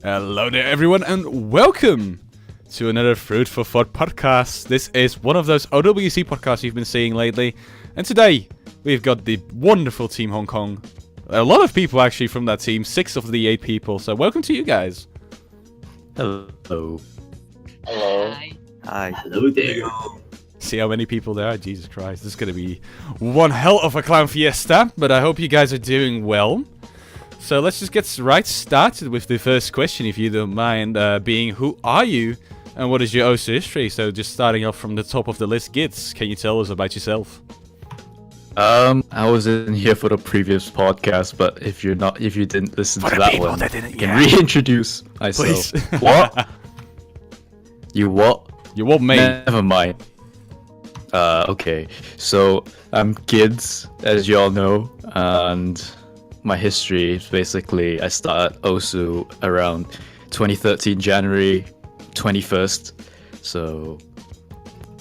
Hello there, everyone, and welcome to another Fruit for Thought podcast. This is one of those OWC podcasts you've been seeing lately, and today we've got the wonderful Team Hong Kong. A lot of people actually from that team, 6 of the 8 people, so welcome to you guys. Hello. Hello. Hi. Hello there. See how many people there are? Jesus Christ, this is going to be one hell of a clown fiesta, but I hope you guys are doing well. So let's just get right started with the first question, if you don't mind, being who are you and what is your OWC history? So just starting off from the top of the list, Gits, can you tell us about yourself? I wasn't here for the previous podcast, but if you didn't listen to that one, I can reintroduce myself. Please. What? You what? You what, mate? Never mind. Okay. So I'm Kids, as you all know, and my history is basically I started OWC around 2013 January 21st. So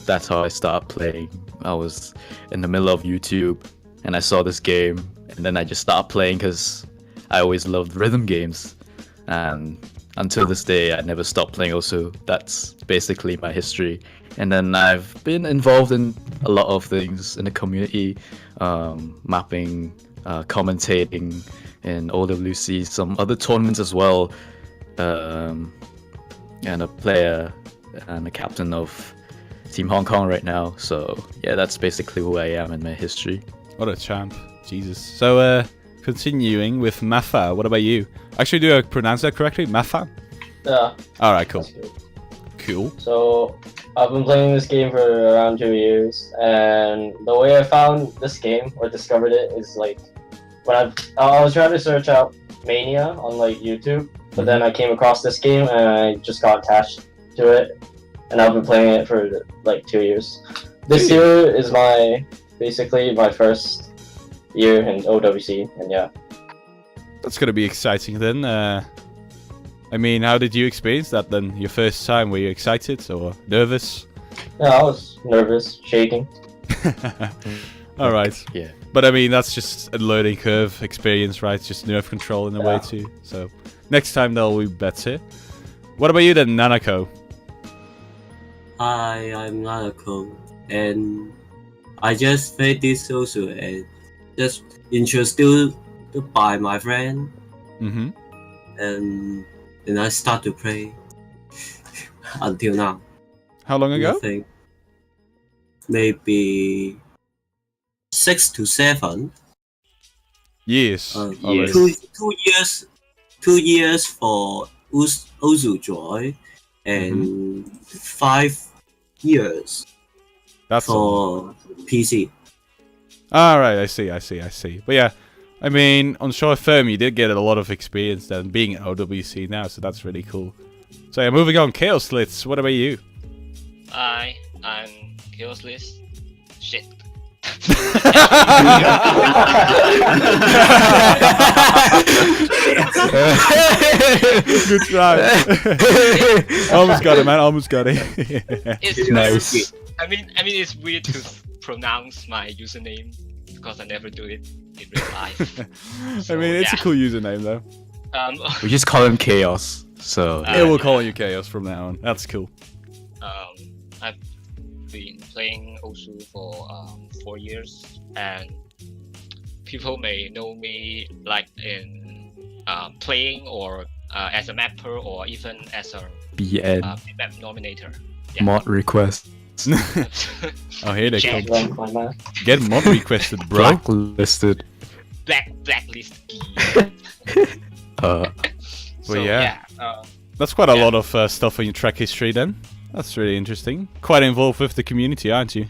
that's how I started playing. I was in the middle of YouTube and I saw this game, and then I just started playing because I always loved rhythm games, and until this day I never stopped playing OWC. That's basically my history. And then I've been involved in a lot of things in the community, mapping, commentating in OWC, some other tournaments as well, and a player and a captain of Team Hong Kong right now. So yeah, that's basically who I am in my history. What a champ. Jesus. So continuing with Mafa, what about you? Actually, do I pronounce that correctly? Mafa? Yeah. Alright, cool. That's good. Cool. So I've been playing this game for around 2 years, and the way I found this game or discovered it is like when I was trying to search out Mania on like YouTube, but then I came across this game and I just got attached to it, and I've been playing it for like 2 years. This year is basically my first year in OWC, and yeah. That's gonna be exciting then. I mean, how did you experience that then? Your first time, were you excited or nervous? Yeah, I was nervous, shaking. Alright. Yeah. But I mean, that's just a learning curve experience, right? Just nerve control in a way too. So next time they'll be better. What about you then, Nanako? Hi, I'm Nanako, and I just played this also and just introduced by my friend, Mm-hmm. and I start to play until now. How long ago? I think maybe 6 to 7. Years. Yeah. already. 2 years for Ozu Joy, and 5 years That's for PC. Alright, I see. But yeah, I mean, on short term, you did get a lot of experience then being at OWC now, so that's really cool. So yeah, moving on, Chaos Slits, what about you? Hi, I'm Chaosless. Shit. Good try. Almost got it, man. Almost got it. It's Nice. I mean, it's weird to pronounce my username because I never do it in real life. I mean, it's a cool username though. We just call him Chaos. So Yeah, we'll call you Chaos from now on. That's cool. I've been playing OWC for 4 years, and people may know me like in playing or as a mapper or even as a BN map nominator. Yeah. mod request. Oh, here they Check. come. Rank my man. Get mod requested, bro. Blacklisted. Blacklist key. Uh, So yeah. yeah, That's quite a lot of stuff on your track history then. That's really interesting. Quite involved with the community, aren't you?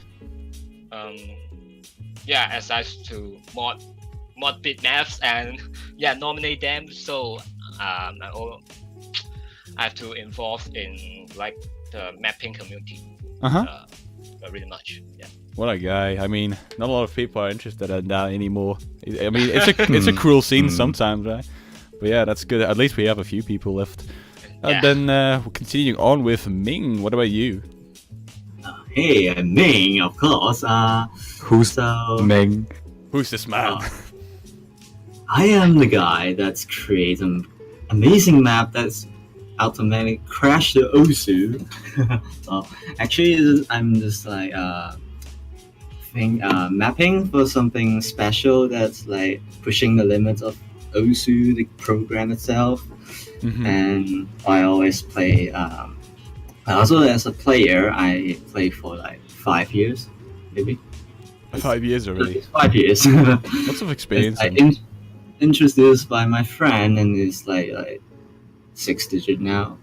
yeah, as I used to mod bit maps and nominate them. So I have to involve in like the mapping community. Really much. Yeah. What a guy. I mean, not a lot of people are interested in that anymore. I mean, it's a cruel scene sometimes, right? But yeah, that's good. At least we have a few people left. And then we're continuing on with Ming. What about you? Hey, I'm Ming, of course. who's Ming? Who's this man? I am the guy that's created an amazing map that's automatically crash the OSU. Well, actually, I'm just like mapping for something special that's like pushing the limits of OSU, the program itself. And I always play. Also, as a player, I play for like 5 years, maybe. 5 years already. 5 years. Lots of experience. I introduced by my friend, and it's like 6-digit now.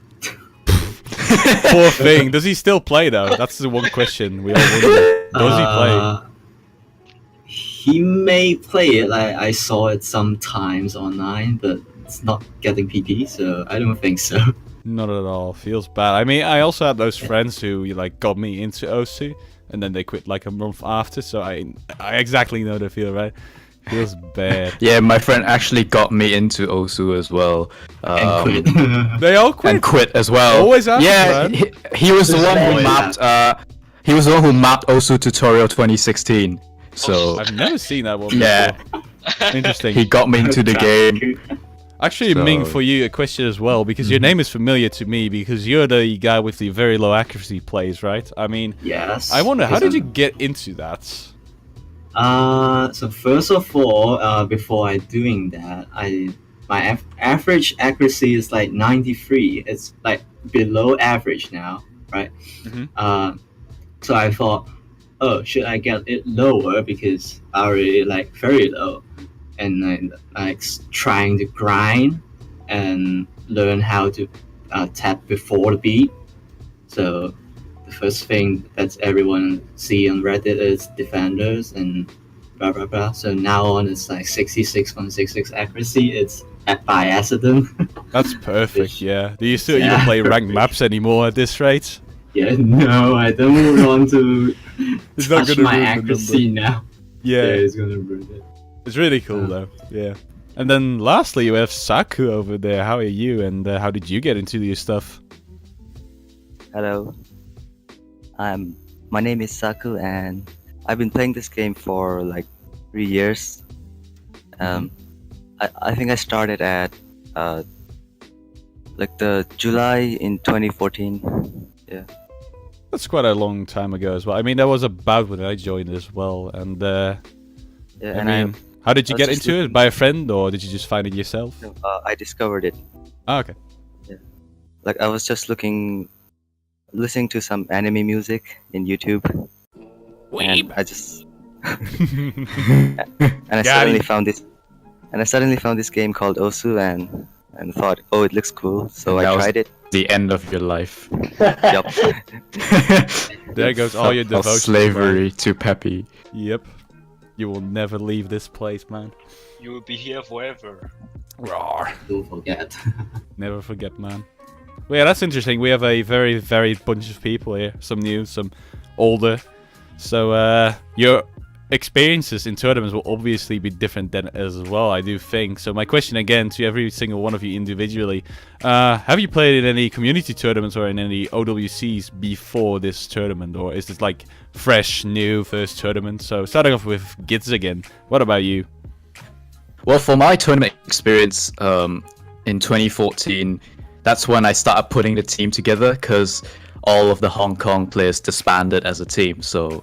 Poor thing. Does he still play though? That's the one question we all wonder. Does he play? He may play it. Like I saw it sometimes online, but it's not getting PP, so I don't think so. Not at all. Feels bad. I mean, I also had those friends who like got me into OSU, and then they quit like a month after. So I exactly know the feel, right? Feels bad. Yeah, my friend actually got me into OSU as well. And quit. They all quit. And quit as well. Always happens, yeah, man. he was the one who Always mapped. He was the one who mapped OSU tutorial 2016. So I've never seen that one. yeah, Before. Interesting. he got me into the game. Actually, So- Ming, for you, a question as well, because your name is familiar to me, because you're the guy with the very low accuracy plays, right? I mean, Yes. I wonder, how because did you get into that? So first of all, before I doing that, my average accuracy is like 93. It's like below average now, right? So I thought, oh, should I get it lower because I already like very low, and like trying to grind and learn how to tap before the beat. So the first thing that everyone see on Reddit is defenders and blah blah blah. So now on it's like 66.66 accuracy. It's by accident. That's perfect, yeah. Do you still Yeah. even play ranked maps anymore at this rate? Yeah, no, I don't want to It's not touch gonna my ruin the accuracy now. Yeah, It's gonna ruin it. it's really cool though, yeah. And then lastly, you have Saku over there. How are you, and how did you get into your stuff? Hello. My name is Saku, and I've been playing this game for like 3 years. I think I started at like the July in 2014. Yeah. That's quite a long time ago as well. I mean, that was about when I joined as well. And Yeah, I and mean, how did you I was get just into it? looking- By a friend, or did you just find it yourself? I discovered it. Oh, okay. Like I was just listening to some anime music in YouTube, and I just and I Got suddenly it. found this, game called Osu, and thought, oh, it looks cool. So That I was- tried it. The end of your life. Yup. There goes all your Of devotion. slavery to Peppy. Yep. You will never leave this place, man. You will be here forever. Roar. Don't forget. Never forget, man. Well, yeah, that's interesting. We have a very varied bunch of people here. Some new, some older. So, your experiences in tournaments will obviously be different then as well, I do think. So my question again to every single one of you individually, have you played in any community tournaments or in any OWCs before this tournament? Or is this like fresh, new first tournament? So starting off with Gids again, what about you? Well, for my tournament experience in 2014, that's when I started putting the team together because all of the Hong Kong players disbanded as a team. So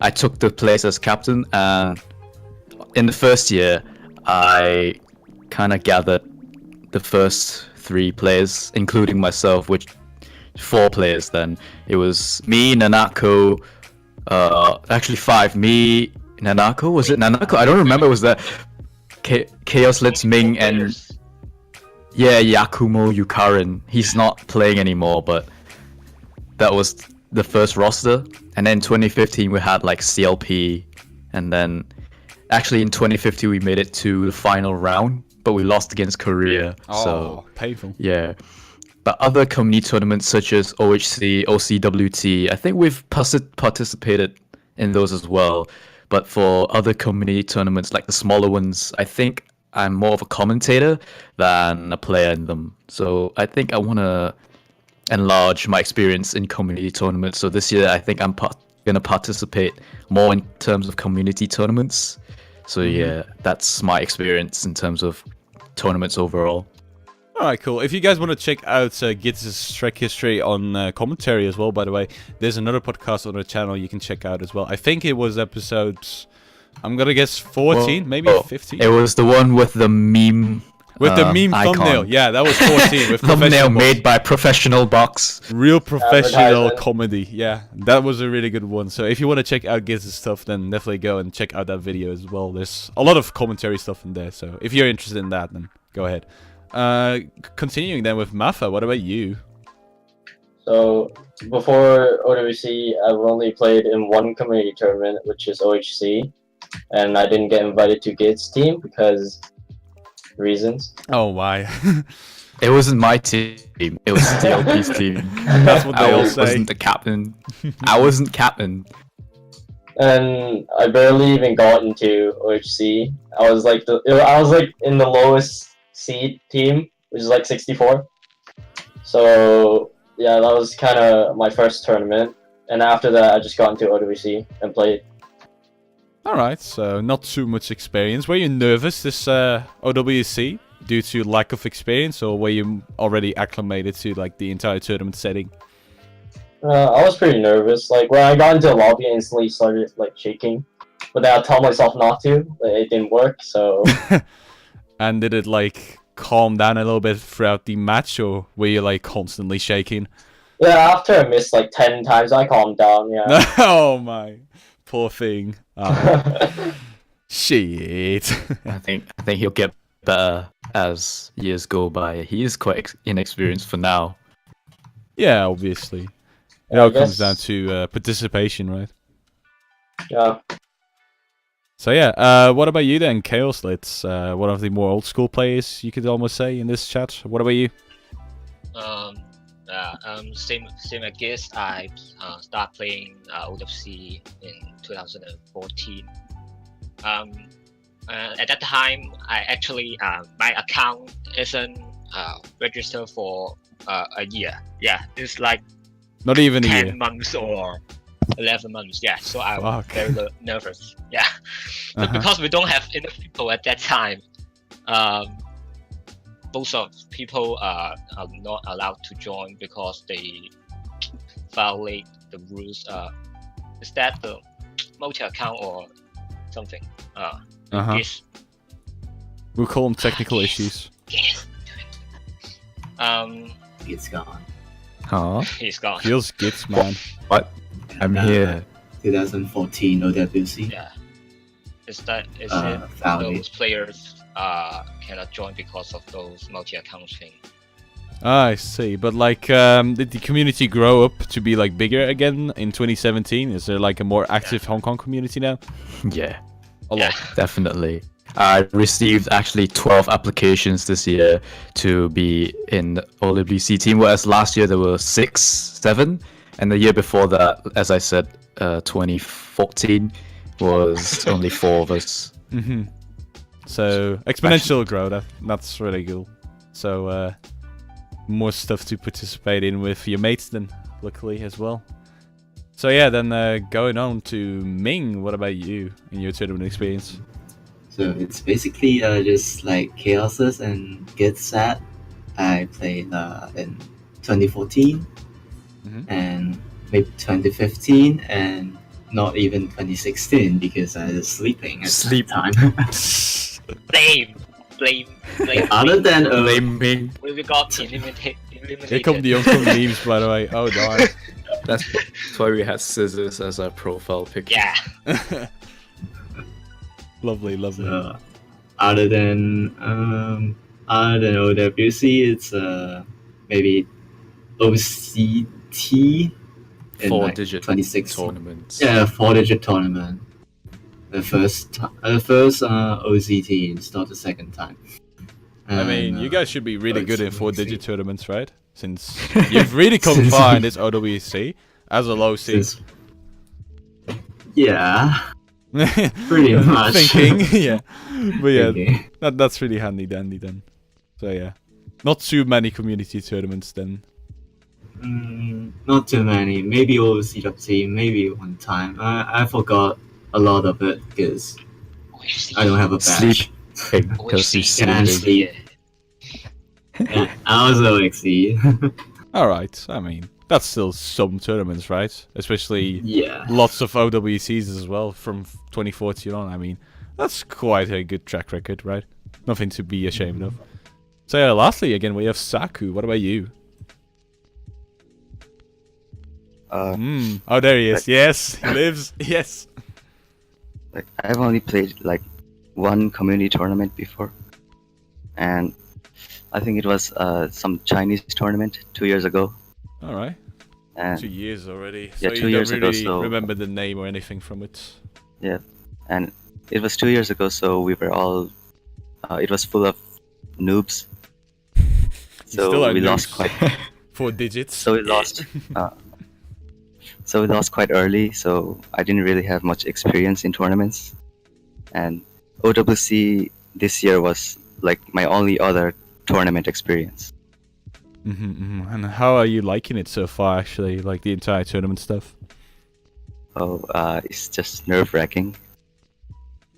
I took the place as captain, and in the first year, I kind of gathered the first 3 players, including myself, which 4 players then. It was me, Nanako, actually 5. Me, Nanako? Was it Nanako? I don't remember. Was that Chaos Litz, Ming, and yeah, Yakumo Yukarin. He's not playing anymore, but that was the first roster. And then 2015 we had like CLP, and then actually in 2015 we made it to the final round, but we lost against Korea. So painful. yeah. But other community tournaments such as OHC, OCWT, I think we've participated in those as well. But for other community tournaments, like the smaller ones, I think I'm more of a commentator than a player in them. So I think I want to enlarge my experience in community tournaments. So this year, I think I'm going to participate more in terms of community tournaments. So yeah, that's my experience in terms of tournaments overall. Alright, cool. If you guys want to check out Gids' track history on commentary as well, by the way, there's another podcast on the channel you can check out as well. I think it was episode, I'm gonna guess 14, maybe 15. It was the one with the meme. With the meme icon. thumbnail. Yeah, that was 14. With Thumbnail professional made by Professional Box. real professional Advertising. comedy. Yeah, that was a really good one. So if you want to check out Gids' stuff, then definitely go and check out that video as well. There's a lot of commentary stuff in there. So if you're interested in that, then go ahead. Continuing then with Mafa, what about you? So before OWC, I've only played in one community tournament, which is OHC, and I didn't get invited to Gates' team because reasons. Oh, why? It wasn't my team. It was TLP's team. That's what they all I say. wasn't the captain. I wasn't captain. And I barely even got into OHC. I was like in the lowest seed team, which is like 64. So yeah, that was kind of my first tournament. And after that, I just got into OWC and played. Alright, so not too much experience. Were you nervous this OWC due to lack of experience, or were you already acclimated to like the entire tournament setting? I was pretty nervous. Like when I got into the lobby, I instantly started like shaking. But then I told myself not to. But it didn't work. So And did it like calm down a little bit throughout the match, or were you like constantly shaking? yeah, after I missed like 10 times, I calmed down. Yeah. Oh my, poor thing. Shit. I think he'll get better as years go by. He is quite inexperienced for now. Yeah, obviously. It I all comes guess- down to participation, right? yeah. So yeah, what about you then, Chaos Litz? One of the more old school players, you could almost say in this chat. What about you? Same as Giz. I start playing OWC in 2014. At that time, I actually my account isn't registered for a year. Yeah, it's like Not even a 10 year. months or 11 months. Yeah, so I'm Fuck. very nervous. Yeah, but Uh-huh. because we don't have enough people at that time, most of people are not allowed to join because they violate the rules. Is that the multi-account or something? Uh-huh. Yes. We'll call them technical issues. Yes. It's gone. Huh? He's gone. Feels gits, man. I'm And, here. 2014 OWC. Yeah. Is it Found those it. players cannot join because of those multi-account thing? Ah, I see. But like, did the community grow up to be like bigger again in 2017? Is there like a more active Hong Kong community now? Yeah, A lot. definitely. I received actually 12 applications this year to be in the OWC team, whereas last year there were 6, 7, and the year before that, as I said, 2014 was only 4 of us. Mm-hmm. So exponential growth. That's really cool. So more stuff to participate in with your mates then, luckily as well. So yeah, then going on to Ming. What about you in your tournament experience? So it's basically just like Chaoses and Get Sad. I played in 2014 Mhm. and maybe 2015 and not even 2016 because I was sleeping at Sleep. that time. Blame. Other than Blaming. We got eliminated. Here come the Uncle memes, by the way. Oh darn. That's why we had scissors as our profile picture. Yeah. Lovely. So, other than OWC, it's maybe OCT in 4-digit 2016. tournaments. Yeah, 4-digit tournament. The first OCT, it's not the second time. I mean, And, you guys should be really good in it's 4-digit OWC. tournaments, right? Since you've really come far in this OWC as a low C. Since- yeah, pretty much. Thinking, yeah. But yeah, Thinking. that's really handy dandy then. So yeah, not too many community tournaments then. Not too many. Maybe OCWC, maybe one time. I forgot a lot of it because I don't have a badge. Sleep. Because you Yeah, sleep. sleep. Yeah, I was OXC. All right. I mean, that's still some tournaments, right? Especially Yeah. lots of OWCs as well from 2014 on. I mean, that's quite a good track record, right? Nothing to be ashamed of. So lastly, again, we have Saku. What about you? Oh, there he is. Yes, he lives. Yes. Like I've only played like one community tournament before, and I think it was some Chinese tournament 2 years ago. All right. And 2 years already. Yeah, So 2 you years don't ago, really so- remember the name or anything from it. yeah, and it was 2 years ago, so we were all. It was full of noobs. still So are we lost noobs. quite. 4 digits. So we lost. So we lost quite early. So I didn't really have much experience in tournaments, and OWC this year was like my only other tournament experience. And how are you liking it so far, actually? Like the entire tournament stuff? Oh, it's just nerve-wracking.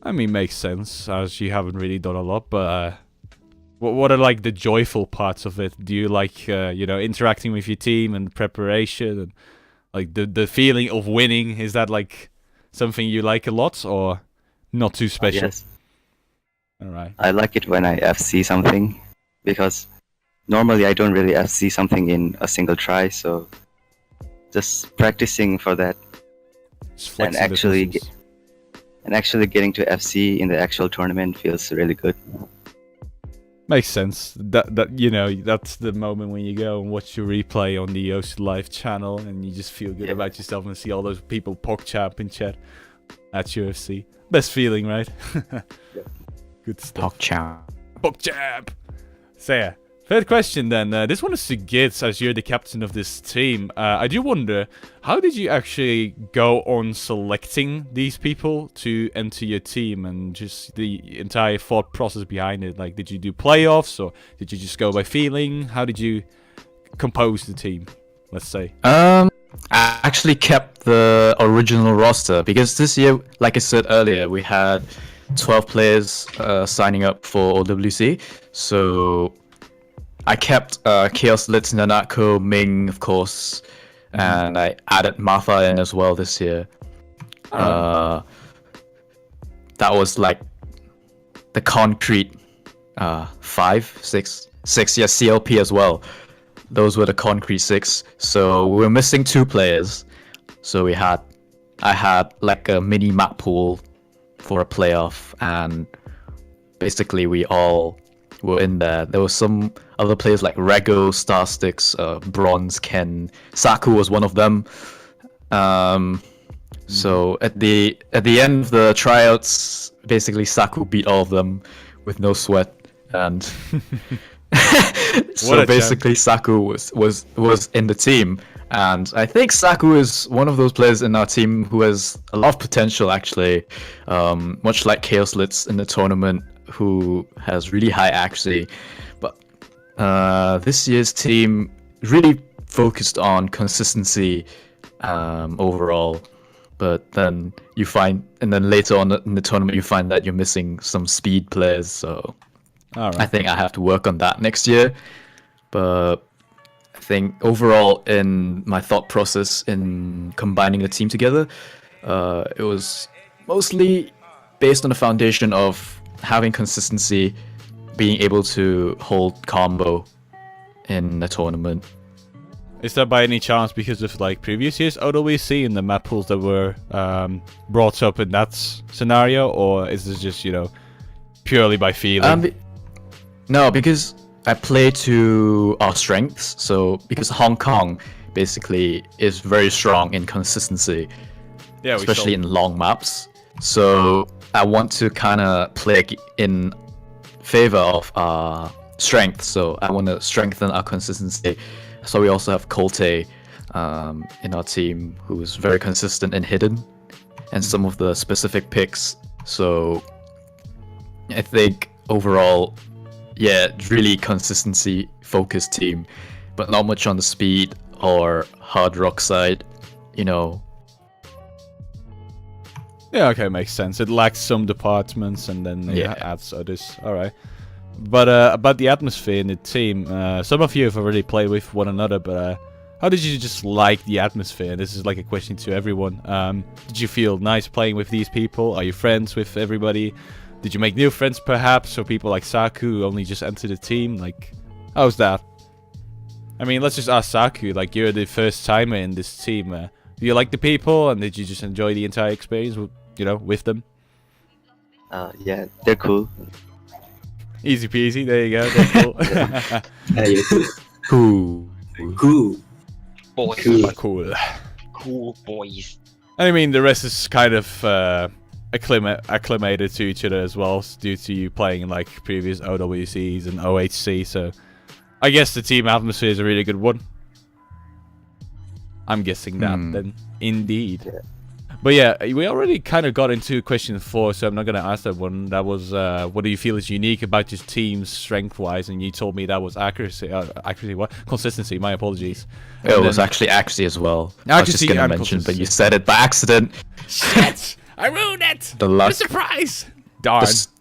I mean, makes sense, as you haven't really done a lot, but what are like the joyful parts of it? Do you like, interacting with your team and preparation and like the feeling of winning? Is that like something you like a lot or not too special? Yes, All right. I like it when I FC something, because normally I don't really FC something in a single try. So just practicing for that Just flexing the actually muscles. and actually getting to FC in the actual tournament feels really good. Makes sense. That that's the moment when you go and watch your replay on the OC Live channel and you just feel good Yeah. about yourself and see all those people PogChamp in chat at UFC. Best feeling, right? Good stuff. PogChamp. PogChamp. So yeah. Third question then. This one is to Gitz, as you're the captain of this team. I do wonder, how did you actually go on selecting these people to enter your team and just the entire thought process behind it? Like, did you do playoffs or did you just go by feeling? How did you compose the team, let's say? I actually kept the original roster because this year, like I said earlier, we had 12 players signing up for OWC. So I kept Chaos Litz, Nanako, Ming, of course, and I added Martha in as well this year. That was like the concrete 5, 6, yeah, CLP as well. Those were the concrete 6. So we were missing 2 players. So I had like a mini map pool for a playoff, and basically we all were in there. There were some other players like Rego, Starsticks, Bronze, Ken. Saku was one of them. So at the end of the tryouts, basically Saku beat all of them with no sweat, and so basically Saku was in the team. And I think Saku is one of those players in our team who has a lot of potential, actually, much like Chaos Litz in the tournament, who has really high accuracy. But this year's team really focused on consistency overall. But then later on in the tournament, you find that you're missing some speed players. So All right. I think I have to work on that next year. But I think overall in my thought process in combining the team together, it was mostly based on the foundation of having consistency, being able to hold combo in the tournament. Is that by any chance because of like previous years OWC and the map pools that were brought up in that scenario, or is this just purely by feeling? No, because I play to our strengths. So because Hong Kong basically is very strong in consistency, Yeah, especially in long maps. So I want to kind of play in favor of our strength. So I want to strengthen our consistency. So we also have Colte in our team, who is very consistent in hidden and some of the specific picks. So I think overall, yeah, really consistency focused team, but not much on the speed or hard rock side, Yeah, okay, makes sense. It lacks some departments and then it Yeah. adds others. All right. But about the atmosphere in the team, some of you have already played with one another, but how did you just like the atmosphere? This is like a question to everyone. Did you feel nice playing with these people? Are you friends with everybody? Did you make new friends perhaps? Or people like Saku who only just entered the team? Like, how's that? I mean, let's just ask Saku, like, you're the first timer in this team. Do you like the people, and did you just enjoy the entire experience, with them? Yeah, they're cool. Easy peasy, there you go, they're cool. Yeah, you're cool. Cool. Boys. Cool. Cool boys. I mean, the rest is kind of acclimated to each other as well, due to you playing in like previous OWCs and OHC, so I guess the team atmosphere is a really good one. I'm guessing that then, indeed. Yeah. But yeah, we already kind of got into question 4, so I'm not going to ask that one. That was, what do you feel is unique about your team strength-wise? And you told me that was accuracy. Accuracy, what? Consistency, my apologies. It was actually accuracy as well. I was just Accuracy going to and mention, but you consistency. said it by accident. Shit! I ruined it! The luck. What a surprise! Darn. Just,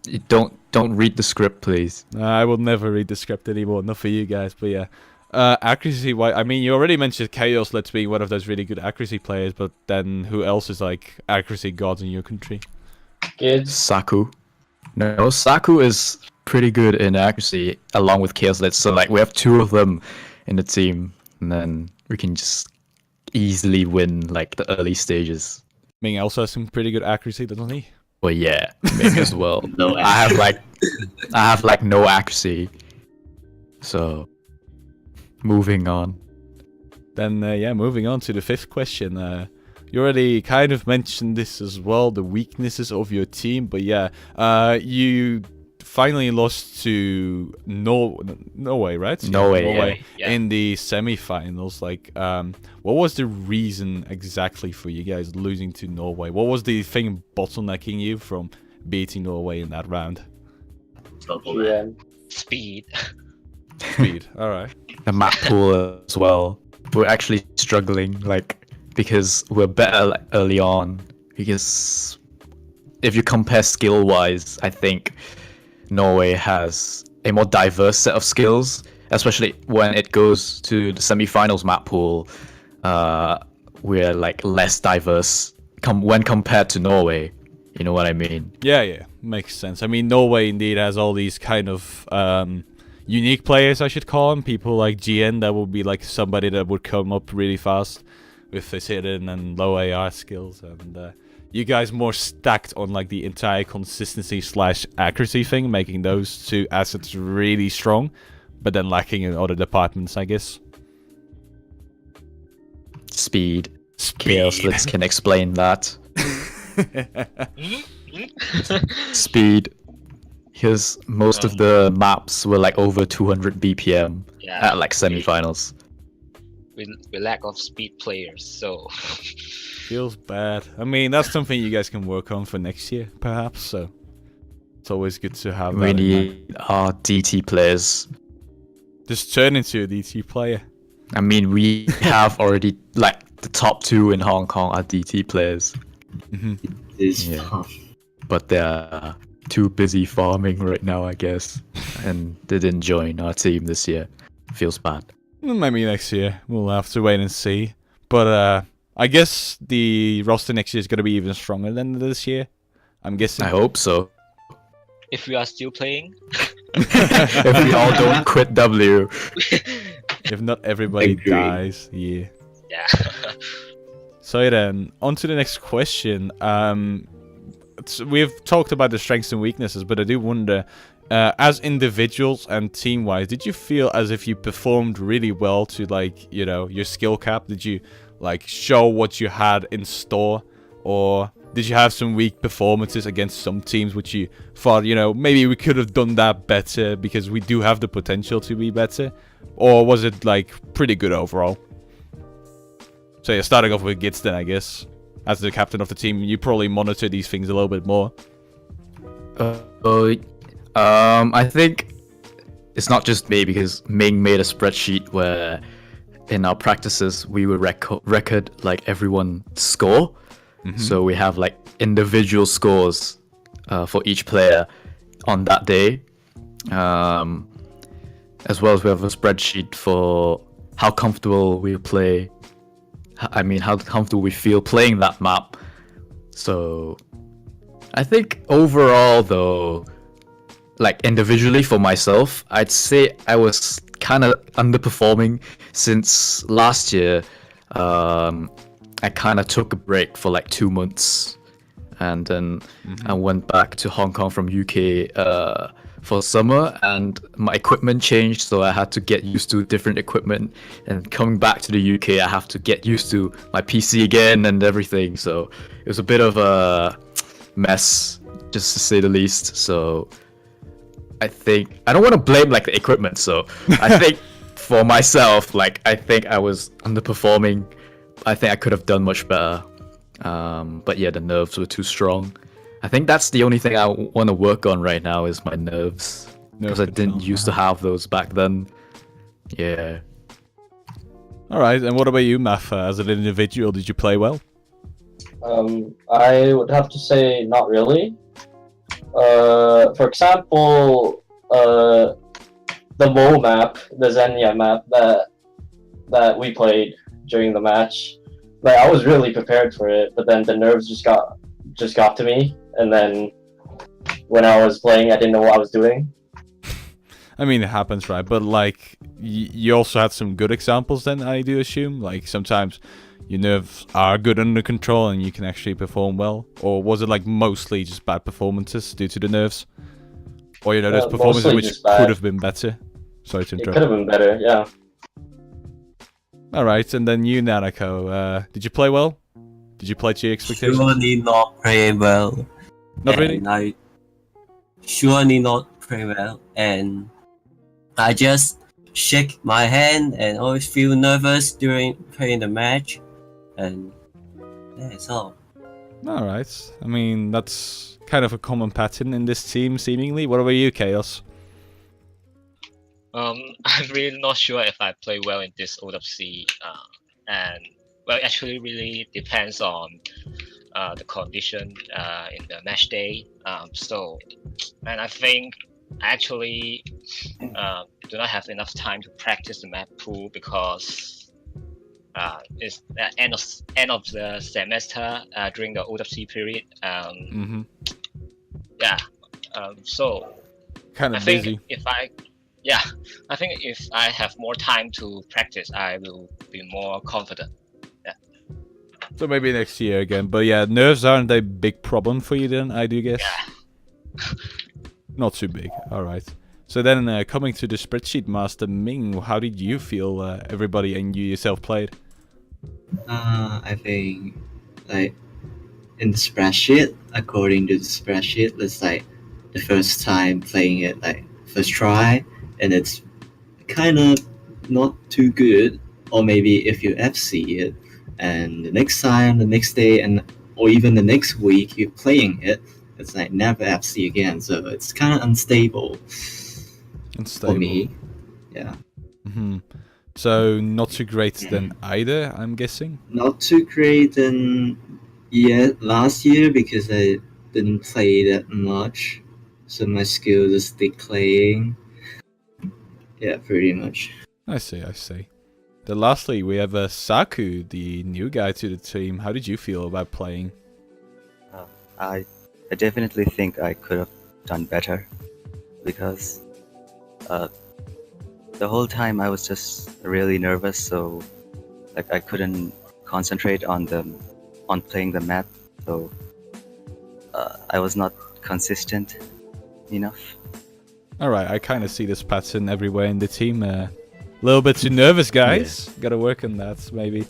don't read the script, please. I will never read the script anymore, not for you guys, but yeah. Accuracy, I mean, you already mentioned Chaos Let's be one of those really good accuracy players, but then who else is like accuracy gods in your country? Kids. Saku. No, Saku is pretty good in accuracy along with Chaos Let's. So like we have 2 of them in the team, and then we can just easily win like the early stages. Ming also has some pretty good accuracy, doesn't he? Well, yeah, Ming as well. No I have like no accuracy. So, moving on. Then, yeah, moving on to the 5th question. You already kind of mentioned this as well, the weaknesses of your team, but yeah, you finally lost to Norway, right? Norway, yeah. In the semi-finals. Like, what was the reason exactly for you guys losing to Norway? What was the thing bottlenecking you from beating Norway in that round? Yeah. Speed. Speed. All right. The map pool as well. We're actually struggling, like, because we're better early on. Because if you compare skill-wise, I think Norway has a more diverse set of skills, especially when it goes to the semi-finals map pool. We're like less diverse when compared to Norway. You know what I mean? Yeah, makes sense. I mean, Norway indeed has all these kind of unique players, I should call them. People like GN, that would be like somebody that would come up really fast with his hidden and low AR skills, and you guys more stacked on like the entire consistency / accuracy thing, making those 2 assets really strong, but then lacking in other departments, I guess. Speed. Chaos Let's can explain that. Speed. Because most of the maps were like over 200 BPM Yeah. at like semi-finals. We lack of speed players, so Feels bad. I mean, that's something you guys can work on for next year, perhaps, so it's always good to have We that in mind. need our DT players. Just turn into a DT player. I mean, we have already like the top 2 in Hong Kong are DT players, It's Yeah. fun. but they're too busy farming right now, I guess, and they didn't join our team this year. Feels bad. Maybe next year. We'll have to wait and see. But I guess the roster next year is going to be even stronger than this year. I'm guessing. I hope so. if we are still playing, If we all don't quit W. If not everybody Agree. dies. Yeah. yeah. So then, on to the next question. We've talked about the strengths and weaknesses, but I do wonder, as individuals and team-wise, did you feel as if you performed really well to, like, your skill cap? Did you, like, show what you had in store? Or did you have some weak performances against some teams which you thought, maybe we could have done that better because we do have the potential to be better? Or was it, like, pretty good overall? So yeah, starting off with Gitz then, I guess. As the captain of the team, you probably monitor these things a little bit more. I think it's not just me, because Ming made a spreadsheet where in our practices we would record like everyone's score. So we have like individual scores for each player on that day. As well as we have a spreadsheet for how comfortable we play. I mean, how comfortable we feel playing that map. So, I think overall, though, like individually for myself, I'd say I was kind of underperforming since last year. I kind of took a break for like 2 months, and then I went back to Hong Kong from UK for summer, and my equipment changed, so I had to get used to different equipment. And coming back to the UK, I have to get used to my PC again and everything. So it was a bit of a mess, just to say the least. So I think I don't want to blame like the equipment. So I think for myself, like I think I was underperforming. I think I could have done much better. But yeah, the nerves were too strong. I think that's the only thing I want to work on right now is my nerves, because I didn't used to have those back then. Yeah. All right, and what about you, Maffa? As an individual, did you play well? I would have to say not really. For example, the Mo map, the Xenia map that we played during the match, like I was really prepared for it, but then the nerves just got to me, and then when I was playing, I didn't know what I was doing. I mean, it happens, right? But like, you also had some good examples then, I do assume. Like, sometimes your nerves are good under control and you can actually perform well. Or was it like mostly just bad performances due to the nerves? Or, you know, those performances which could have been better? Sorry to interrupt. It could have been better, yeah. Alright, and then you, Nanako, did you play well? Did you play to your expectations? Surely not play well. Not really? And I surely not play well, and I just shake my hand and always feel nervous during playing the match, and that's all. Alright, I mean, that's kind of a common pattern in this team, seemingly. What about you, Chaos? I'm really not sure if I play well in this OWC, and well, it actually really depends on the condition in the match day. And I think I actually do not have enough time to practice the map pool because it's the end of the semester during the OWC period. Yeah, so Kind I of think busy. I think if I have more time to practice, I will be more confident. So maybe next year again. But yeah, nerves aren't a big problem for you then, I do guess? Yeah. Not too big. Alright. So then coming to the spreadsheet master, Ming, how did you feel everybody and you yourself played? I think, like, in the spreadsheet, according to the spreadsheet, it's like the first time playing it, like, first try, and it's kind of not too good. Or maybe if you FC it, and the next time, the next day, or even the next week you're playing it, it's like never FC again. So it's kind of unstable for me. Yeah. So not too great then either, I'm guessing? Not too great than last year because I didn't play that much. So my skills is decaying. Yeah, pretty much. I see. Then lastly, we have Saku, the new guy to the team. How did you feel about playing? I definitely think I could have done better because the whole time I was just really nervous, so like I couldn't concentrate on playing the map, so I was not consistent enough. Alright, I kind of see this pattern everywhere in the team. A little bit too nervous, guys. Yeah. Gotta work on that, maybe.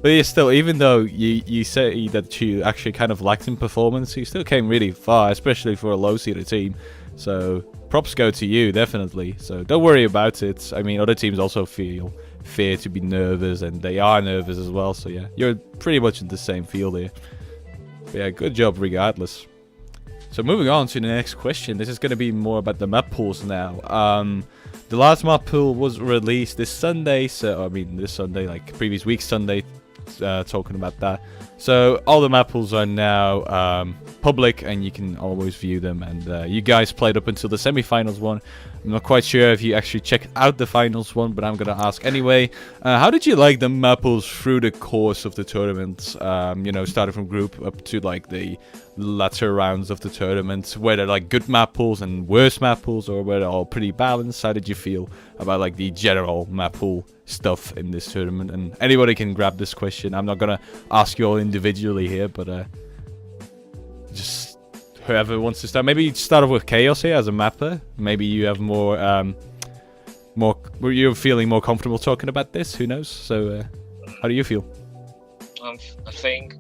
But yeah, still, even though you say that you actually kind of lacked in performance, you still came really far, especially for a low-seeded team. So props go to you, definitely. So don't worry about it. I mean, other teams also feel fear to be nervous, and they are nervous as well. So yeah, you're pretty much in the same field here. But yeah, good job regardless. So moving on to the next question. This is going to be more about the map pools now. The last map pool was released this Sunday. So, I mean, this Sunday, like previous week Sunday, talking about that. So all the map pools are now public and you can always view them. And you guys played up until the semi-finals one. I'm not quite sure if you actually checked out the finals one, but I'm gonna ask anyway. How did you like the map pools through the course of the tournament? You know, starting from group up to like the latter rounds of the tournament. Were there like good map pools and worse map pools, or were they all pretty balanced? How did you feel about like the general map pool stuff in this tournament? And anybody can grab this question. I'm not gonna ask you all individually here, but just whoever wants to start. Maybe start off with Chaos here as a mapper. Maybe you have more, you're feeling more comfortable talking about this. Who knows? So, how do you feel? I think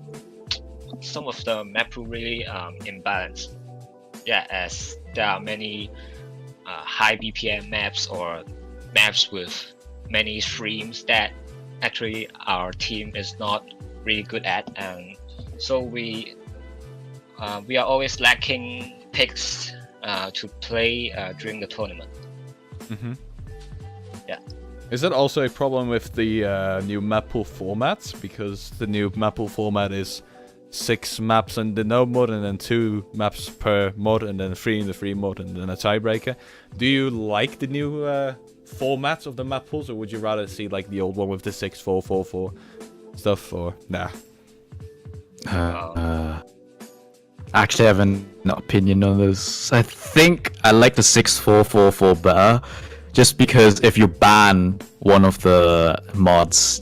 some of the map pool really imbalanced. Yeah, as there are many high BPM maps or maps with many streams that actually our team is not really good at, and so we are always lacking picks to play during the tournament. Mm-hmm. Yeah. Is that also a problem with the new map pool format? Because the new map pool format is 6 maps in the no mod, and then 2 maps per mod, and then 3 in the free mod, and then a tiebreaker. Do you like the new format of the map pools, or would you rather see like the old one with the 6-4-4-4 stuff, or nah? Actually, I have an opinion on this. I think I like the 6-4-4-4 better, just because if you ban one of the mods,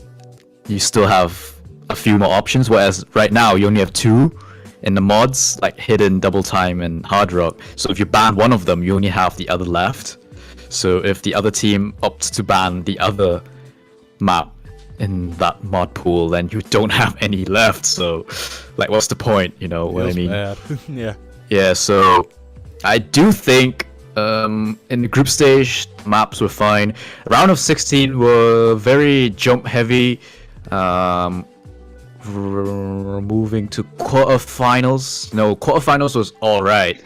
you still have a few more options, whereas right now you only have 2 in the mods, like Hidden, Double Time, and Hard Rock. So if you ban one of them, you only have the other left. So if the other team opts to ban the other map in that mod pool, then you don't have any left. So, like, what's the point? You know what I mean? Yeah. Yeah. So, I do think in the group stage maps were fine. Round of 16 were very jump heavy. Moving to quarterfinals. No, quarterfinals was all right.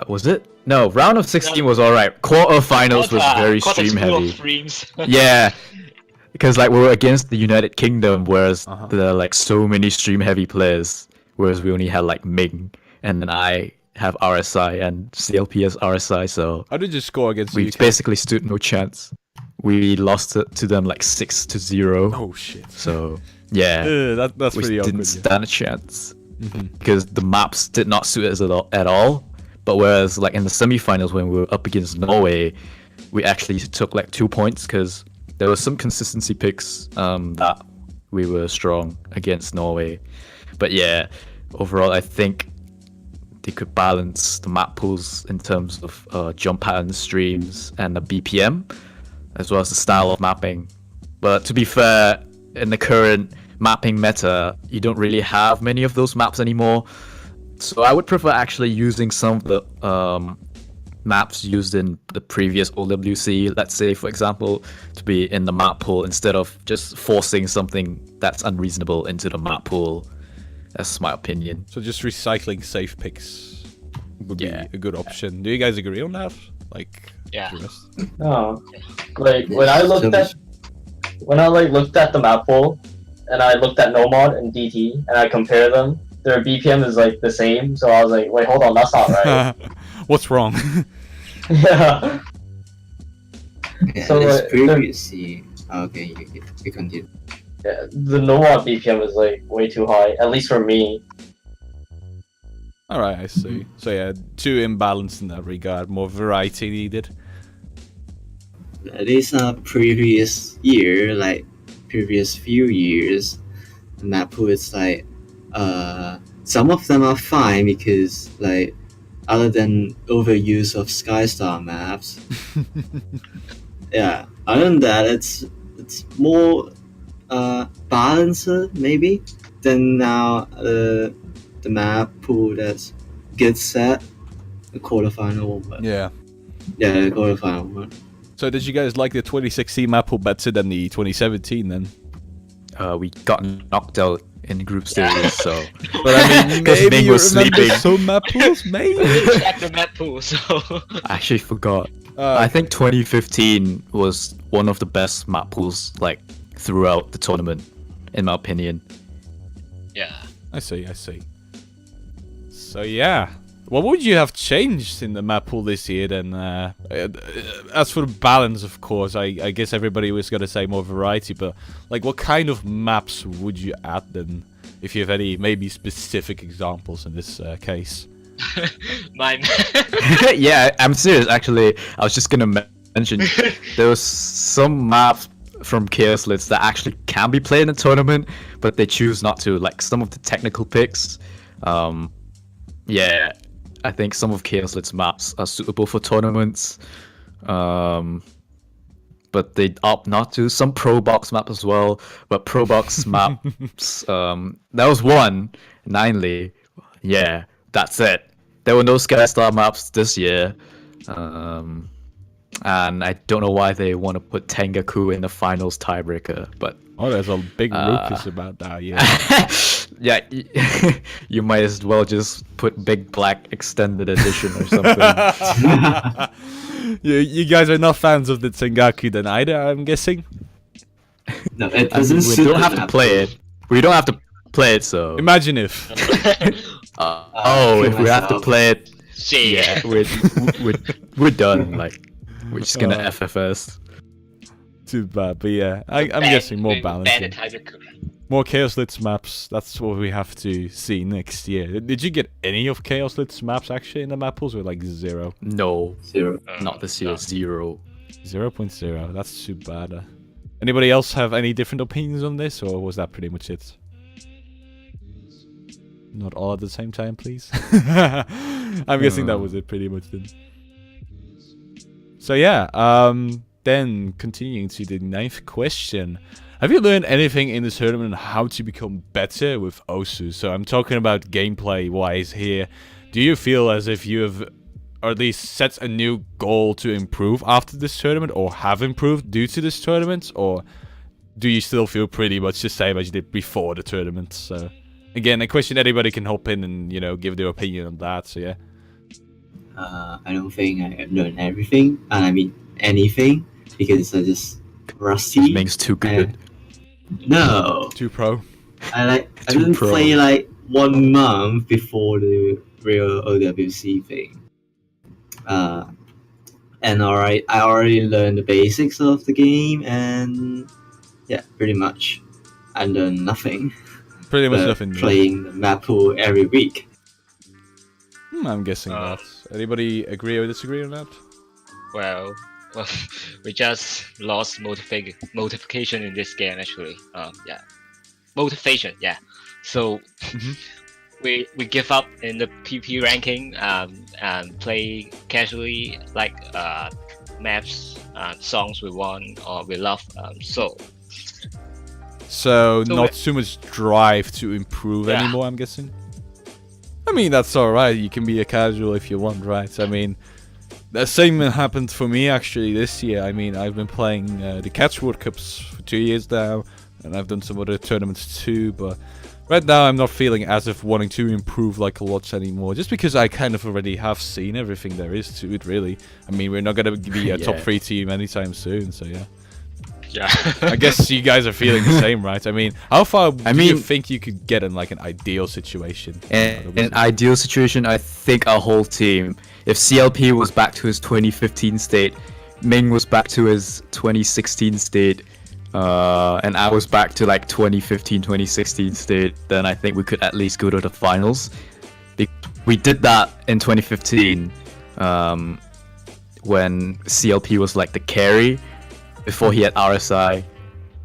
Was it? No, round of 16 was all right. Quarterfinals was very stream heavy. Yeah. Because like we were against the United Kingdom, whereas there are like so many stream heavy players, whereas we only had like Ming, and then I have RSI and CLP has RSI, so How did you score against the we UK? basically stood no chance. We lost it to them like 6-0. Oh shit. So yeah, That's we pretty didn't awkward. stand a chance because the maps did not suit us at all. But whereas like in the semi-finals when we were up against Norway, we actually took like 2 points because there were some consistency picks that we were strong against Norway. But yeah, overall I think they could balance the map pools in terms of jump pattern streams and the BPM, as well as the style of mapping. But to be fair, in the current mapping meta, you don't really have many of those maps anymore. So I would prefer actually using some of the maps used in the previous OWC, let's say for example, to be in the map pool instead of just forcing something that's unreasonable into the map pool. That's my opinion. So just recycling safe picks would be Yeah. a good option. Do you guys agree on that? Like, Yeah. the rest? No, like when I looked at the map pool, and I looked at Nomad and DT, and I compare them, their BPM is like the same. So I was like, wait, hold on, that's not right. What's wrong? Yeah. Yeah, So, it's the- previously. Okay, you continue. Yeah, the Nomad BPM is like way too high, at least for me. Alright, I see. So yeah, too imbalanced in that regard. More variety needed. That is a previous year, like previous few years. The map pool is like, some of them are fine because like, other than overuse of Skystar maps, yeah. Other than that, it's more balanced maybe than now the map pool that gets set the quarterfinal. But Yeah. yeah, the quarterfinal one. So did you guys like the 2016 map pool better than the 2017 then? We got knocked out in group stages, so But I mean, 'Cause maybe Ming you was remember sleeping. some map pools, maybe? Check the map pool, so I actually forgot. I think 2015 was one of the best map pools like throughout the tournament, in my opinion. yeah. I see. So yeah, What would you have changed in the map pool this year then? As for the balance, of course, I guess everybody was going to say more variety, but like what kind of maps would you add then? If you have any maybe specific examples in this case. Mine. Yeah, I'm serious. Actually, I was just gonna mention there was some maps from Chaos Lists that actually can be played in a tournament, but they choose not to. Like some of the technical picks. Yeah, I think some of Chaos Lists maps are suitable for tournaments. But they opt not to. Some Pro Box map as well, but Pro Box maps. That was one. Ninely. Yeah. That's it. There were no Skystar maps this year. And I don't know why they want to put Tengaku in the finals tiebreaker, but... Oh, there's a big ruckus about that, yeah. Yeah, you might as well just put Big Black Extended Edition or something. You guys are not fans of the Tengaku then either, I'm guessing? No, it I mean, doesn't we suit don't the have to map play pool. it. We don't have to play it, so... Imagine if. if we have to play it, Shit. yeah, we're done. Like, we're just gonna FFS. Too bad, but yeah, I'm guessing more balanced. More Chaos Lids maps, that's what we have to see next year. Did you get any of Chaos Lids maps actually in the map pools, or like 0? No, 0. not this year. 0. 0.0, that's too bad. Anybody else have any different opinions on this, or was that pretty much it? Not all at the same time, please. I'm guessing that was it pretty much then. So yeah, then continuing to the 9th question. Have you learned anything in this tournament on how to become better with OWC? So I'm talking about gameplay wise here. Do you feel as if you have, or at least set a new goal to improve after this tournament, or have improved due to this tournament, or do you still feel pretty much the same as you did before the tournament? So again, a question anybody can hop in and, you know, give their opinion on that, so yeah. I don't think I have learned everything, and I mean anything, because I'm just rusty. Makes too good. No, Too pro. I Too didn't pro. play like 1 month before the real OWC thing. And I already learned the basics of the game, and yeah, pretty much I learned nothing. Pretty much but nothing new. playing the map pool every week. I'm guessing that. Anybody agree or disagree on that? Well, we just lost motivation in this game actually. Yeah, motivation. Yeah, so we give up in the PP ranking and play casually like maps and songs we want or we love. So So not too much drive to improve Yeah. anymore, I'm guessing. I mean, that's alright. You can be a casual if you want, right? I mean, the same happened for me actually this year. I mean, I've been playing the Catch World Cups for 2 years now, and I've done some other tournaments too, but right now I'm not feeling as if wanting to improve like a lot anymore, just because I kind of already have seen everything there is to it, really. I mean, we're not going to be a top Yeah. 3 team anytime soon, so yeah. Yeah. I guess you guys are feeling the same, right? I mean, how far do you mean- think you could get in like an ideal situation? In an ideal situation, I think our whole team, if CLP was back to his 2015 state, Ming was back to his 2016 state, and I was back to like 2015, 2016 state, then I think we could at least go to the finals. We did that in 2015, when CLP was like the carry before he had RSI.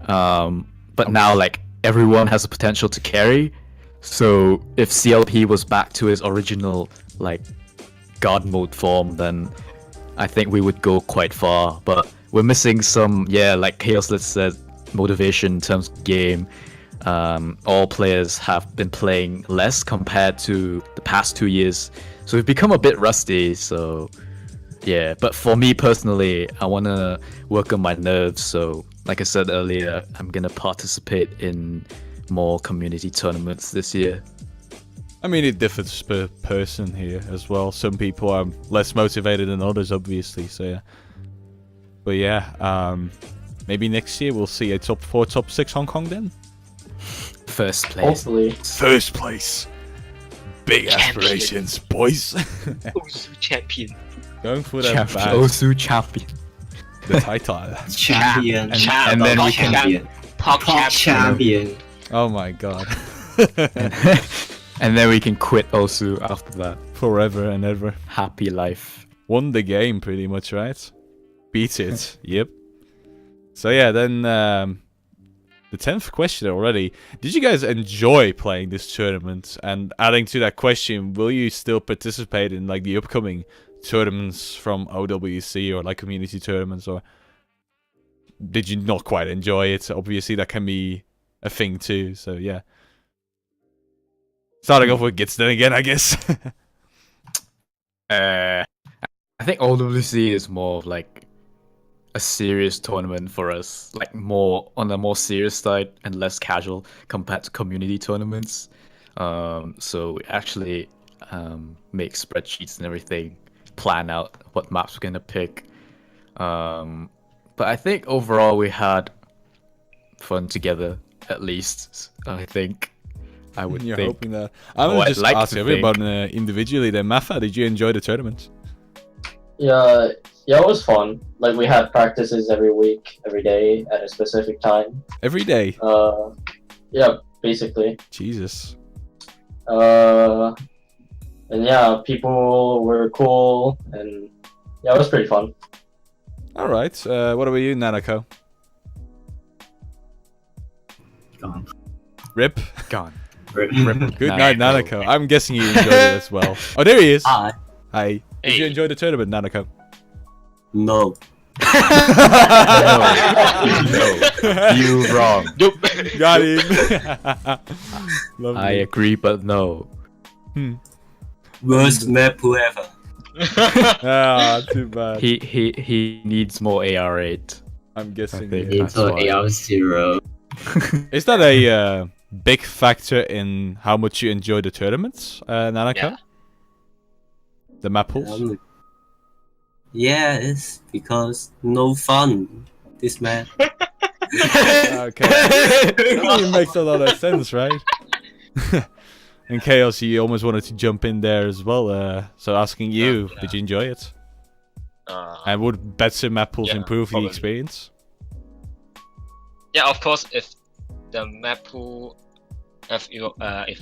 But now like everyone has the potential to carry. So if CLP was back to his original like god mode form, then I think we would go quite far. But we're missing some, like Chaos Let's said, motivation in terms of game. All players have been playing less compared to the past 2 years, so we've become a bit rusty. So yeah, but for me personally, I want to work on my nerves. So like I said earlier, I'm gonna participate in more community tournaments this year. I mean, it differs per person here as well. Some people are less motivated than others, obviously. So yeah, but yeah, maybe next year we'll see a top 4, top 6 Hong Kong then. First place. Hopefully. First place. Big Champion. aspirations, boys. OWC champion. Going for that Champion. badge, Osu champion. the title. Champion. And then we can- champion. Pop Pop champion. champion. Oh my god. And then we can quit Osu after that. Forever and ever. Happy life. Won the game pretty much, right? Beat it. Yep. So yeah, then the 10th question already. Did you guys enjoy playing this tournament? And adding to that question, will you still participate in like the upcoming tournaments from OWC or like community tournaments, or did you not quite enjoy it? Obviously that can be a thing too, so yeah. Starting off with Gits then again, I guess. I think OWC is more of like a serious tournament for us, like more on the more serious side and less casual compared to community tournaments. So we actually make spreadsheets and everything, plan out what maps we're gonna pick. But I think overall we had fun together, at least. I think. I would You're think. hoping that. I'm Oh, gonna I'd just like ask to everyone individually then. Mafa, did you enjoy the tournament? Yeah, it was fun. Like we had practices every week, every day at a specific time. Every day? Yeah, basically. Jesus. And yeah, people were cool, and yeah, it was pretty fun. Alright, what about you, Nanako? Gone. Rip? Gone. Good night, Nanako. Nanako. I'm guessing you enjoyed it as well. Oh, there he is. Hi. Hi. Did you Hey. enjoy the tournament, Nanako? No. No, you wrong. Got him. Lovely. I agree, but no. Worst map ever. Ah, too bad. He needs more AR8. I'm guessing. I think. yeah. That's Into why. AR0. Is that a big factor in how much you enjoy the tournaments, Nanako? Yeah. The map pools? Yeah, it's because no fun. This map. Okay. It makes a lot of sense, right? And Chaos, you almost wanted to jump in there as well. So asking you, Yeah. did you enjoy it? Uh, And would better map pools Yeah, improve probably. the experience? yeah, of course, if the map pool, if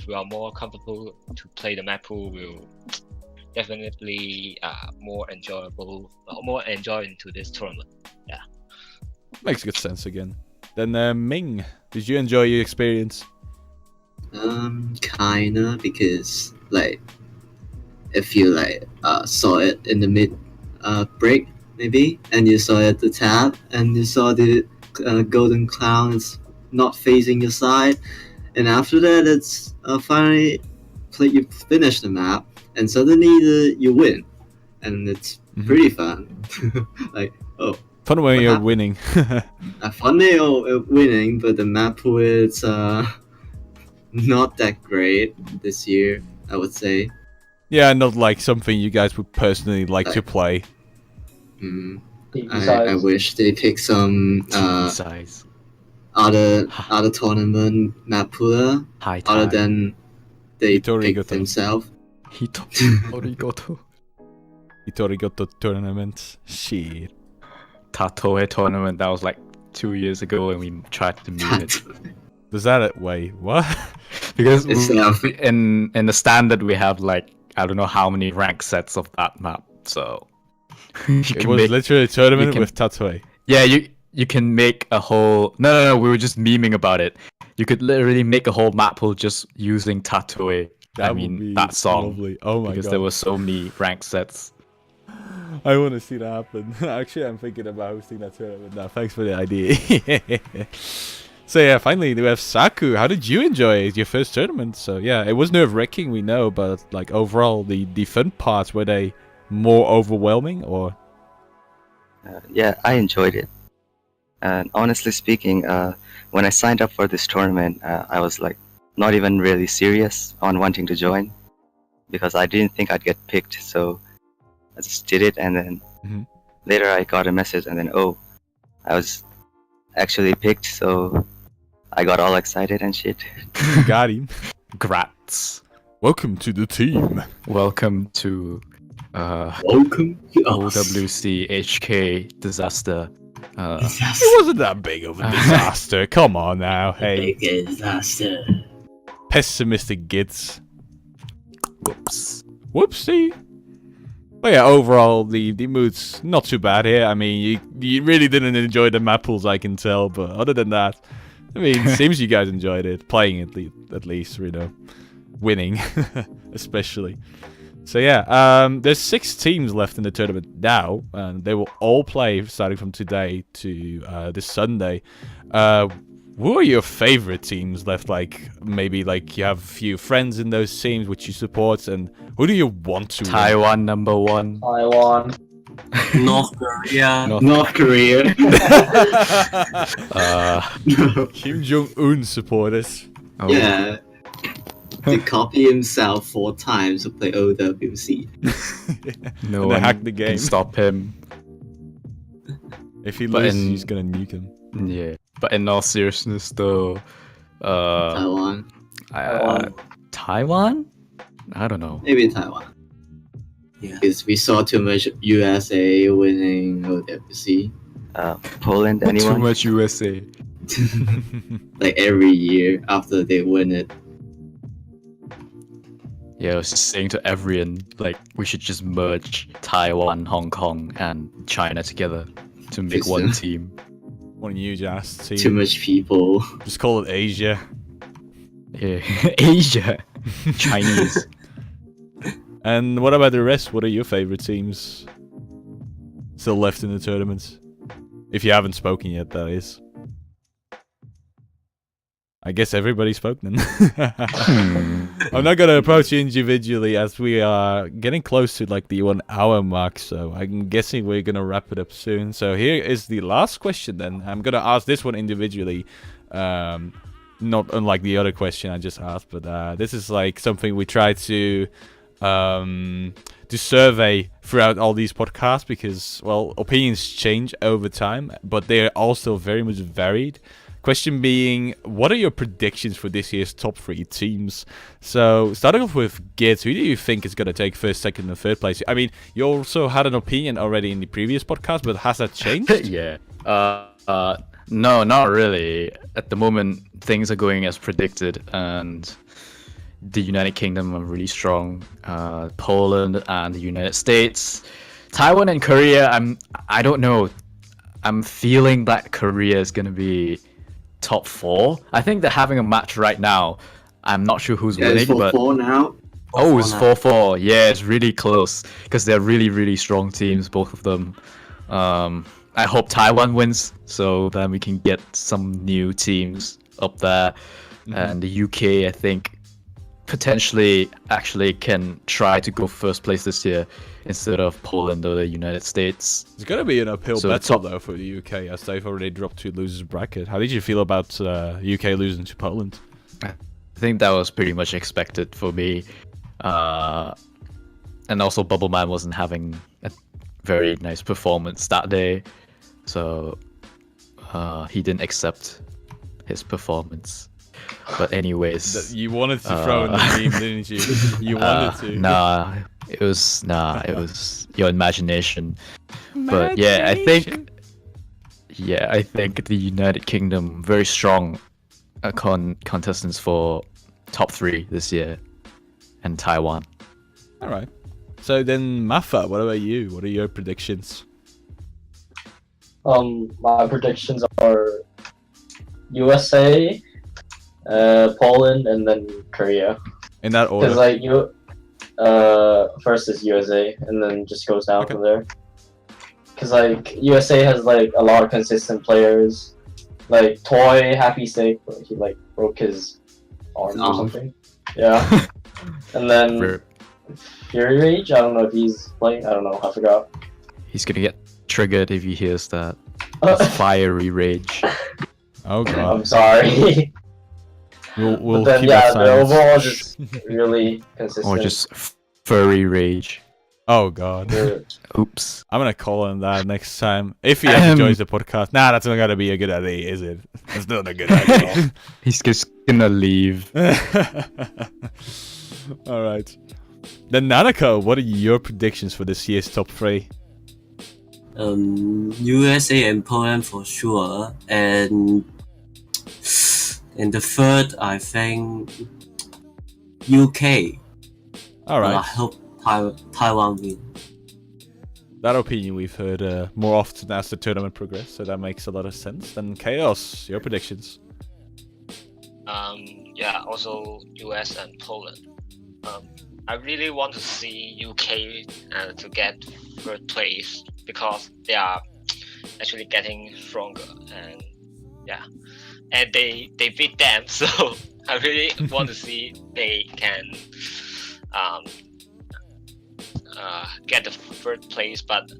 we are more comfortable to play the map pool, will definitely more enjoyable, more enjoy into this tournament. Makes good sense again. Then Ming, did you enjoy your experience? Kinda, because like if you like saw it in the mid break maybe, and you saw it at the tab, and you saw the golden clown is not facing your side, and after that it's finally you finish the map, and suddenly you win, and it's Mhm. pretty fun. Like Fun when What you're happened? winning. funny winning, but the map pool is not that great this year, I would say. Yeah, not like something you guys would personally like to play. Mm, Besides, I wish they pick some Size. other tournament map pooler High other tide. than they Hitori pick Goto. themselves. Origoto. Itorigoto tournament. Shit. Tatoe tournament, that was like 2 years ago, and we tried to move it. Does that wait? What? Because It's, in the standard we have like I don't know how many rank sets of that map, so you It can was make, literally a tournament can- with Tatooine. yeah, you can make a whole no, we were just memeing about it. You could literally make a whole map pool just using Tatooine. That I would mean be that song, lovely. Oh my because god. there were so many rank sets. I want to see that happen. Actually, I'm thinking about hosting that tournament now. Thanks for the idea. So yeah, finally we have Saku. How did you enjoy it? Your first tournament? So yeah, it was nerve-wracking, we know, but like overall, the fun parts, were they more overwhelming or? Yeah, I enjoyed it. And honestly speaking, when I signed up for this tournament, I was like not even really serious on wanting to join because I didn't think I'd get picked. So I just did it, and then Mhm. later I got a message, and then I was actually picked. So I got all excited and shit. Got him. Grats. Welcome to the team. Welcome to Welcome to us. OWC HK disaster. It wasn't that big of a disaster. Come on now. Hey, Big disaster. pessimistic gits. Whoops. Whoopsie. But yeah, overall, the mood's not too bad here. I mean, you really didn't enjoy the map pools, I can tell. But other than that, I mean, it seems you guys enjoyed it. Playing it at least, you know. Winning, especially. So yeah, there's 6 teams left in the tournament now, and they will all play starting from today to this Sunday. Who are your favorite teams left? Like, maybe like you have a few friends in those teams which you support, and who do you want to win? Taiwan #1. Taiwan. North Korea. North Korea. Kim Jong-un supporters. Oh, Yeah. He copied himself 4 times to play OWC. No And they one hacked the game. can stop him. If he But loses, in- he's gonna nuke him. Yeah. But in all seriousness, though, Taiwan. Taiwan? I don't know. Maybe Taiwan. Yeah. Because we saw too much USA winning OWC. Poland, Too anyone? much USA. Like every year after they win it. Yeah, I was just saying to everyone, like, we should just merge Taiwan, Hong Kong, and China together to make Fix one them. team. One huge ass team. Too much people. Just call it Asia. Yeah, Asia, Chinese. And what about the rest? What are your favorite teams still left in the tournament? If you haven't spoken yet, that is. I guess everybody spoke then. I'm not gonna approach you individually as we are getting close to like the 1 hour mark, so I'm guessing we're gonna wrap it up soon. So here is the last question then. I'm gonna ask this one individually. Not unlike the other question I just asked, but this is like something we try to survey throughout all these podcasts because, well, opinions change over time, but they are also very much varied. Question being, what are your predictions for this year's top 3 teams? So, starting off with Gits, who do you think is going to take first, second, and third place? I mean, you also had an opinion already in the previous podcast, but has that changed? Yeah. No, not really. At the moment, things are going as predicted, and the United Kingdom are really strong. Poland and the United States, Taiwan and Korea. I don't know. I'm feeling that Korea is gonna be top 4. I think they're having a match right now. I'm not sure who's Yeah, winning, it's 4-4 but now. oh, it's 4-4. Yeah, it's really close because they're really, really strong teams, both of them. I hope Taiwan wins, so then we can get some new teams up there. And the UK, I think, potentially actually can try to go first place this year instead of Poland or the United States. It's going to be an uphill So battle, top- though, for the UK, as they've already dropped to losers bracket. How did you feel about UK losing to Poland? I think that was pretty much expected for me. And also Bubble Man wasn't having a very nice performance that day, so he didn't accept his performance. But anyways, You wanted to throw in the meme, didn't you? You wanted to. Nah, it was your imagination. But yeah, I think the United Kingdom very strong contestants for top 3 this year, and Taiwan. All right. So then, Mafa, what about you? What are your predictions? My predictions are USA, Poland, and then Korea. In that order. Because like first is USA, and then just goes down Okay. from there. Because like USA has like a lot of consistent players, like Toy, Happy Stick, he like broke his arm or Arm. something. Yeah, and then Rip. Fury Rage. I don't know if he's playing. I don't know. I forgot. He's gonna get triggered if he hears that. It's fiery rage. Oh, I'm God. sorry. We'll but then keep yeah, our the silence. overall just really consistent. Or just furry rage. Oh, God. They're- Oops. I'm going to call him that next time. If he ever joins the podcast. Nah, that's not going to be a good idea, is it? It's not a good idea. He's just gonna leave. All right. Then Nanako, what are your predictions for this year's top 3? USA and Poland for sure, and in the third, I think UK. All right. I hope Taiwan win. That opinion we've heard more often as the tournament progresses, so that makes a lot of sense. Then Chaos, your predictions. Yeah, also US and Poland. I really want to see UK to get third place because they are actually getting stronger, and yeah, and they beat them, so I really want to see they can get the third place, but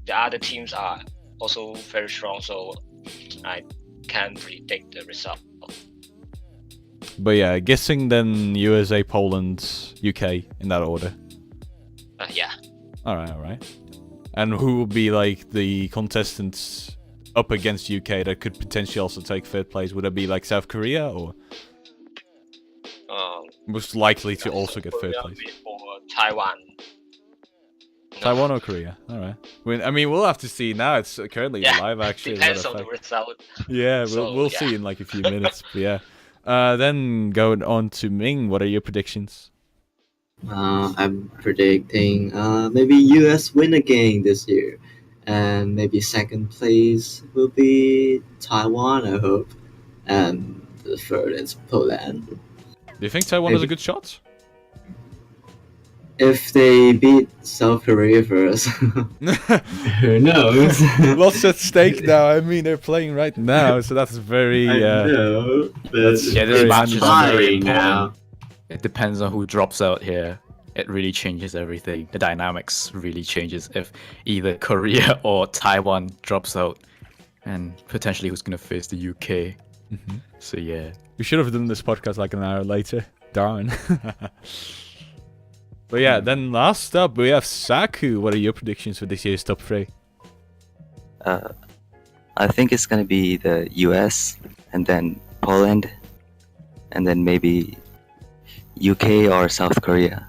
the other teams are also very strong, so I can't predict the result. But yeah, guessing then USA, Poland, UK in that order. Yeah. Alright. And who will be like the contestants up against UK that could potentially also take third place? Would it be like South Korea or most likely to also get third place? Or Taiwan. Taiwan or Korea? Alright. I mean, we'll have to see now. It's currently live actually. Depends on the result. Yeah, we'll see in like a few minutes. But yeah. Then going on to Ming, what are your predictions? I'm predicting maybe US win again this year, and maybe second place will be Taiwan, I hope, and the third is Poland. Do you think Taiwan has a good shot? If they beat South Korea first, who knows? Lots at stake now. I mean, they're playing right now, so that's very. I know, but that's this match is very now. important. It depends on who drops out here. It really changes everything. The dynamics really changes if either Korea or Taiwan drops out, and potentially who's gonna face the UK. Mm-hmm. So yeah, we should have done this podcast like an hour later. Darn. But yeah, then last up we have Saku. What are your predictions for this year's top 3? I think it's gonna be the US and then Poland and then maybe UK or South Korea.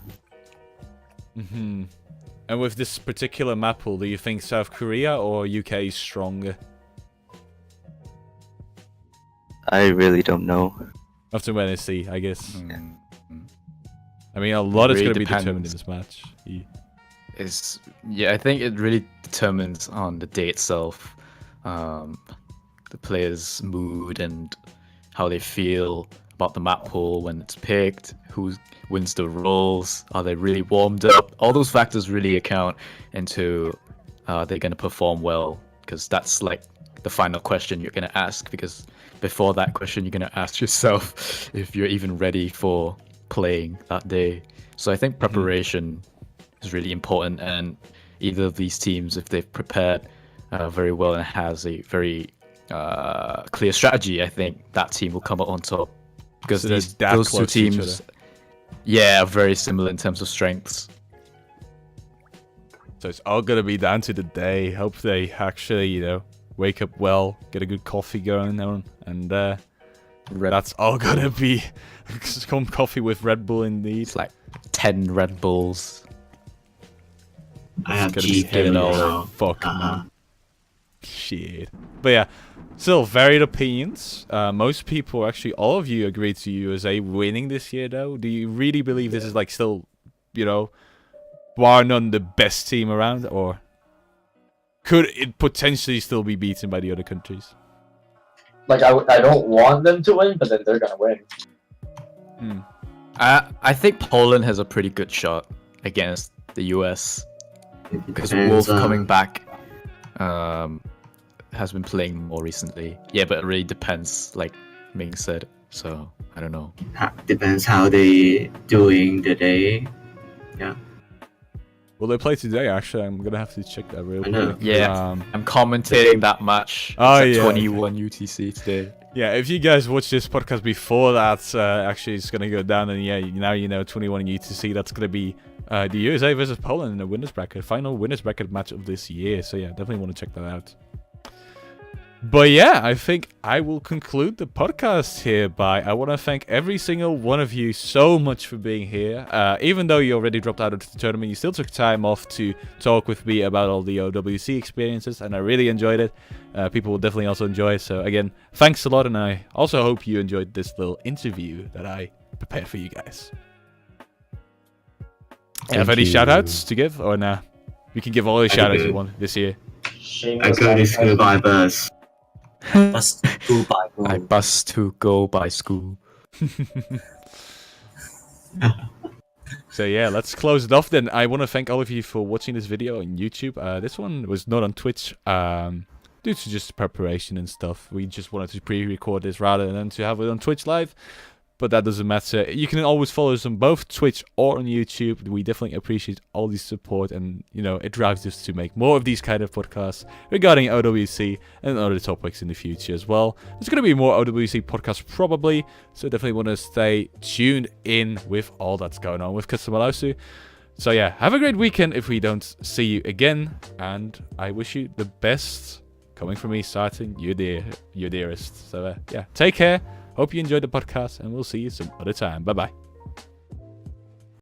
Mm-hmm. And with this particular map pool, do you think South Korea or UK is stronger? I really don't know. After when I see, I guess. Mm. I mean, a lot is really going to be depends. determined in this match. I think it really determines on the day itself, the players' mood and how they feel about the map pool when it's picked, who wins the roles, are they really warmed up? All those factors really account into they're going to perform well, because that's like the final question you're going to ask, because before that question you're going to ask yourself if you're even ready for playing that day. So I think preparation is really important, and either of these teams, if they've prepared very well and has a very clear strategy, I think that team will come out on top, because So those they're that two close to each teams other. are very similar in terms of strengths. So it's all going to be down to the day. Hope they actually, wake up well, get a good coffee going on, and that's all going to be some coffee with Red Bull indeed. It's like 10 Red Bulls. I have Gonna be GP heavy now. Fuck, man. Shit. But yeah, still varied opinions. Most people, actually all of you, agreed to USA winning this year, though. Do you really believe this is like still, bar none, the best team around, or could it potentially still be beaten by the other countries? Like, I don't want them to win, but then they're gonna win. I think Poland has a pretty good shot against the US, because Wolf coming back has been playing more recently. Yeah, but it really depends, like Ming said. So I don't know. Depends how they doing the day. Yeah. Will they play today? Actually, I'm gonna have to check that real I know. quick. Yeah, I'm commentating that match. Oh, It's at yeah, 21 UTC today. Yeah, if you guys watch this podcast before that, actually it's gonna go down, and yeah, now 21 UTC. That's gonna be the USA versus Poland in the winners bracket, final winners bracket match of this year. So yeah, definitely want to check that out. But yeah, I think I will conclude the podcast here by I want to thank every single one of you so much for being here. Even though you already dropped out of the tournament, you still took time off to talk with me about all the OWC experiences, and I really enjoyed it. People will definitely also enjoy it. So again, thanks a lot, and I also hope you enjoyed this little interview that I prepared for you guys. Have any shout-outs to give, or nah? You can give all the shout-outs you want this year. I go to school by bus. Bus to by I bus to go by school. So yeah, let's close it off then. I want to thank all of you for watching this video on YouTube. This one was not on Twitch due to just preparation and stuff. We just wanted to pre-record this rather than to have it on Twitch live. But that doesn't matter. You can always follow us on both Twitch or on YouTube. We definitely appreciate all the support, and you know, it drives us to make more of these kind of podcasts regarding OWC and other topics in the future as well. There's going to be more OWC podcasts probably, so definitely want to stay tuned in with all that's going on with Custom OWC. So yeah, have a great weekend if we don't see you again, and I wish you the best. Coming from me, starting your dearest. So yeah, take care. Hope you enjoyed the podcast, and we'll see you some other time. Bye-bye.